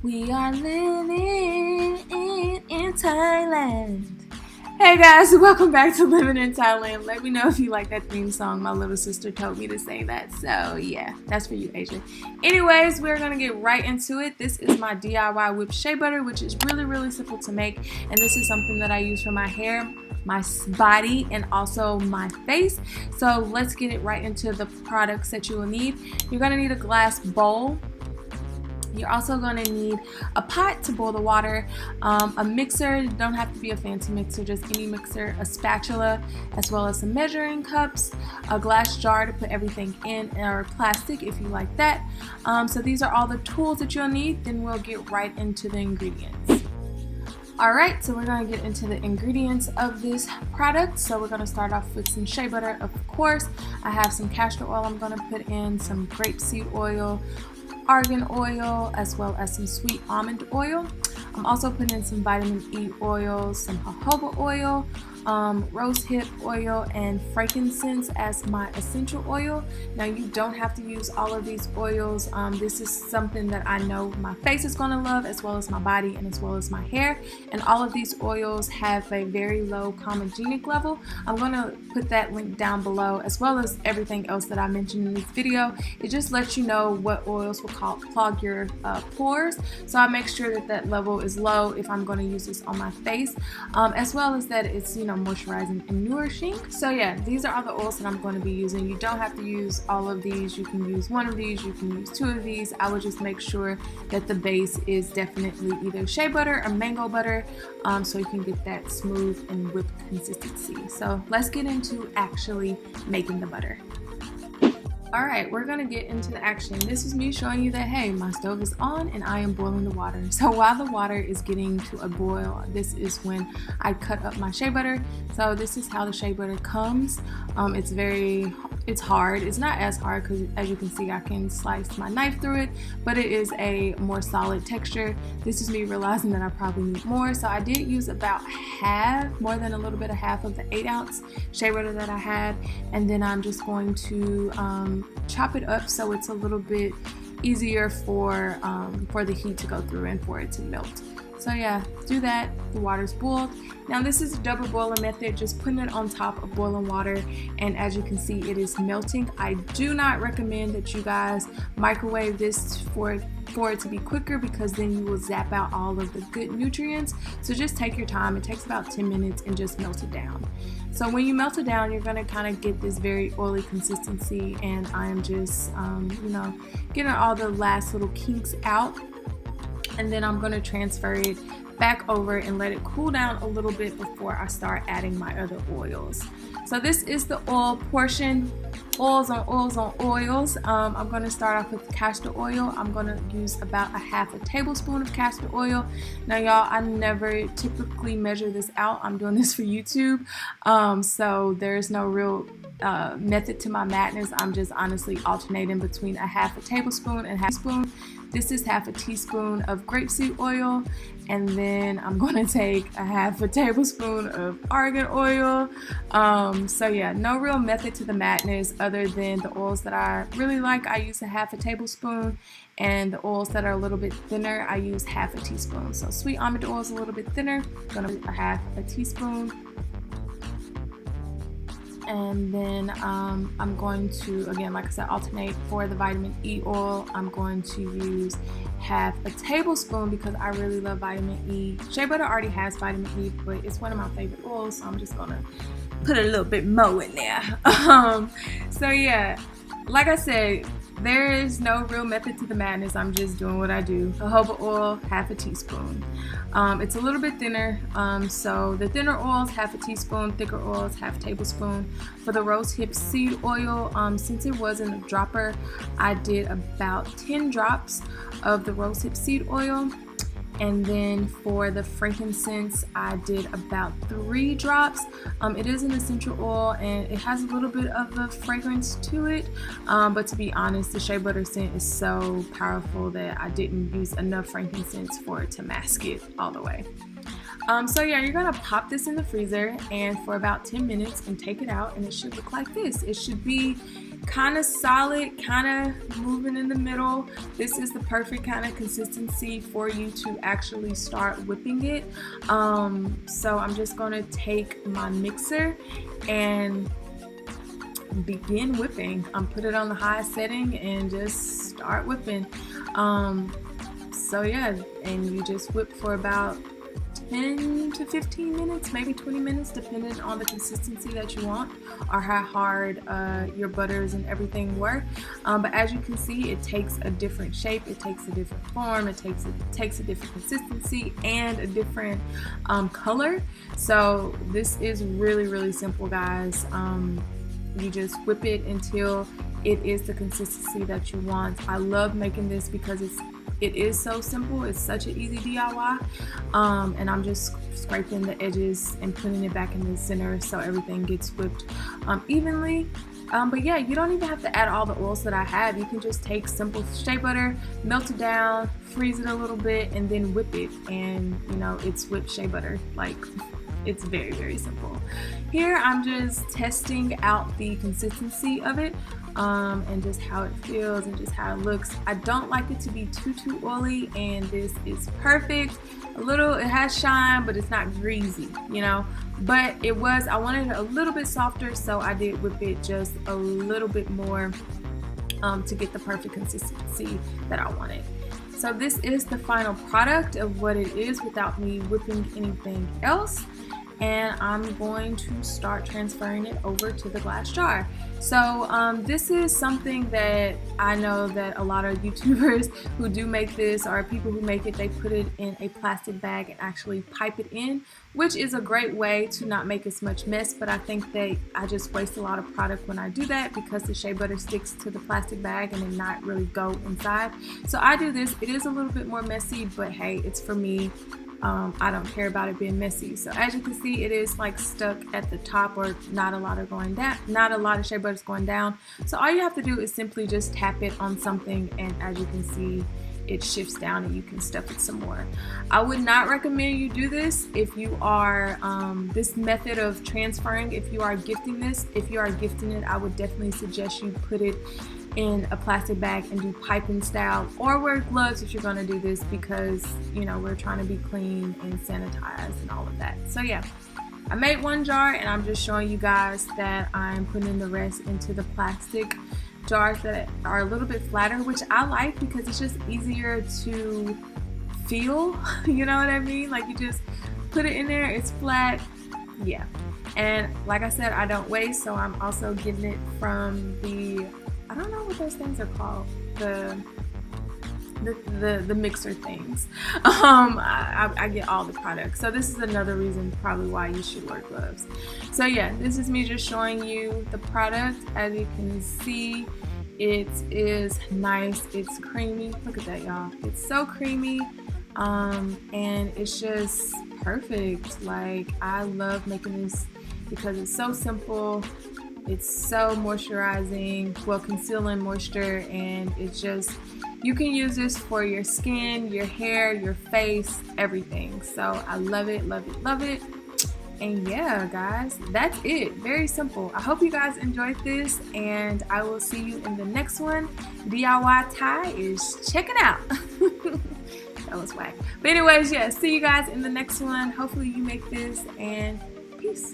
We are living in Thailand. Hey guys, welcome back to Living in Thailand. Let me know if you like that theme song. My little sister told me to say that. So yeah, that's for you, Asia. Anyways, we're going to get right into it. This is my DIY whipped shea butter, which is really simple to make. And this is something that I use for my hair, my body, and also my face. So let's get it right into the products that you will need. You're going to need a glass bowl. You're also going to need a pot to boil the water, a mixer, don't have to be a fancy mixer, just any mixer, a spatula, as well as some measuring cups, a glass jar to put everything in, or plastic if you like that. So these are all the tools that you'll need. Then we'll get right into the ingredients. Alright, so we're going to get into the ingredients of this product. So we're going to start off with some shea butter, of course. I have some castor oil I'm going to put in, some grapeseed oil, Argan Oil, as well as some sweet almond oil. I'm also putting in some vitamin E oil, some jojoba oil, rosehip oil, and frankincense as my essential oil. Now you don't have to use all of these oils. This is something that I know my face is going to love, as well as my body and as well as my hair. And all of these oils have a very low comedogenic level. I'm going to put that link down below, as well as everything else that I mentioned in this video. It just lets you know what oils will clog your pores. So I make sure that that level is low if I'm going to use this on my face, as well as that it's, moisturizing and nourishing. So yeah, these are all the oils that I'm going to be using. You don't have to use all of these. You can use one of these, you can use two of these. I would just make sure that the base is definitely either shea butter or mango butter, so you can get that smooth and whipped consistency. So let's get into actually making the butter. Alright, we're going to get into the action. This is me showing you that, hey, my stove is on and I am boiling the water. So while the water is getting to a boil, this is when I cut up my shea butter. So this is how the shea butter comes. It's hard. It's not as hard because, as you can see, I can slice my knife through it, but it is a more solid texture. This is me realizing that I probably need more. So I did use about half, more than a little bit of half of the 8-ounce shea butter that I had. And then I'm just going to chop it up so it's a little bit easier for the heat to go through and for it to melt. So yeah, do that. The water's boiled. Now this is a double boiling method, just putting it on top of boiling water, and as you can see, it is melting. I do not recommend that you guys microwave this for it to be quicker, because then you will zap out all of the good nutrients. So just take your time. It takes about 10 minutes and just melt it down. So when you melt it down, you're going to kind of get this very oily consistency, and I am just getting all the last little kinks out. And then I'm going to transfer it back over and let it cool down a little bit before I start adding my other oils. So this is the oil portion. Oils on oils on oils. I'm going to start off with castor oil. I'm going to use about a half a tablespoon of castor oil. Now y'all, I never typically measure this out. I'm doing this for YouTube. So there's no real method to my madness. I'm just honestly alternating between a half a tablespoon and half a spoon. This is half a teaspoon of grapeseed oil, and then I'm going to take a half a tablespoon of argan oil. So yeah, no real method to the madness other than the oils that I really like. I use a half a tablespoon, and the oils that are a little bit thinner, I use half a teaspoon. So sweet almond oil is a little bit thinner, I'm going to a half a teaspoon. And then I'm going to, again, like I said, alternate. For the vitamin E oil, I'm going to use half a tablespoon because I really love vitamin E. Shea butter already has vitamin E, but it's one of my favorite oils, so I'm just going to put a little bit more in there. So yeah, like I said, there is no real method to the madness. I'm just doing what I do. Jojoba oil, half a teaspoon. It's a little bit thinner, so the thinner oils, half a teaspoon, thicker oils, half a tablespoon. For the Rosehip Seed Oil, since it wasn't a dropper, I did about 10 drops of the Rosehip Seed Oil. And then for the frankincense, I did about 3 drops. It is an essential oil and it has a little bit of a fragrance to it. But to be honest, the shea butter scent is so powerful that I didn't use enough frankincense for it to mask it all the way. So yeah, you're gonna pop this in the freezer and for about 10 minutes and take it out, and it should look like this. It should be kind of solid, kind of moving in the middle. This is the perfect kind of consistency for you to actually start whipping it. So I'm just going to take my mixer and begin whipping. Put it on the high setting and just start whipping. So yeah, and you just whip for about 10 to 15 minutes, maybe 20 minutes, depending on the consistency that you want or how hard your butters and everything were. But as you can see, it takes a different shape, it takes a different form, it takes a different consistency and a different color. So this is really, really simple, guys. You just whip it until it is the consistency that you want. I love making this because it is so simple. It's such an easy DIY. And I'm just scraping the edges and putting it back in the center so everything gets whipped evenly. But yeah, you don't even have to add all the oils that I have. You can just take simple shea butter, melt it down, freeze it a little bit, and then whip it. And you know, it's whipped shea butter. Like, it's very, very simple. Here I'm just testing out the consistency of it and just how it feels and just how it looks. I don't like it to be too oily, and this is perfect. It has shine, but it's not greasy, you know. But I wanted it a little bit softer, so I did whip it just a little bit more to get the perfect consistency that I wanted. So this is the final product of what it is without me whipping anything else. And I'm going to start transferring it over to the glass jar. So this is something that I know that a lot of YouTubers who do make this, or people who make it, they put it in a plastic bag and actually pipe it in, which is a great way to not make as much mess. But I think that I just waste a lot of product when I do that because the shea butter sticks to the plastic bag and it not really go inside. So I do this. It is a little bit more messy, but hey, it's for me. I don't care about it being messy. So as you can see, it is like stuck at the top, or not a lot of going down, not a lot of shea butter is going down. So all you have to do is simply just tap it on something, and as you can see, it shifts down and you can stuff it some more. I would not recommend you do this if you are this method of transferring. If you are gifting this, if you are gifting it, I would definitely suggest you put it in a plastic bag and do piping style, or wear gloves if you're going to do this, because you know we're trying to be clean and sanitized and all of that. So yeah, I made one jar and I'm just showing you guys that I'm putting the rest into the plastic jars that are a little bit flatter, which I like because it's just easier to feel. You know what I mean? Like, you just put it in there, it's flat. Yeah. And like I said, I don't waste, so I'm also getting it from the, I don't know what those things are called, the mixer things. I get all the products, so this is another reason probably why you should wear gloves. So yeah, this is me just showing you the product. As you can see, it is nice, it's creamy. Look at that, y'all, it's so creamy, and it's just perfect. Like, I love making this because it's so simple. It's so moisturizing, well, concealing moisture, and it's just, you can use this for your skin, your hair, your face, everything. So I love it, love it, love it. And yeah, guys, that's it. Very simple. I hope you guys enjoyed this, and I will see you in the next one. DIY Ty is checking out. That was whack. But anyways, yeah, see you guys in the next one. Hopefully you make this, and peace.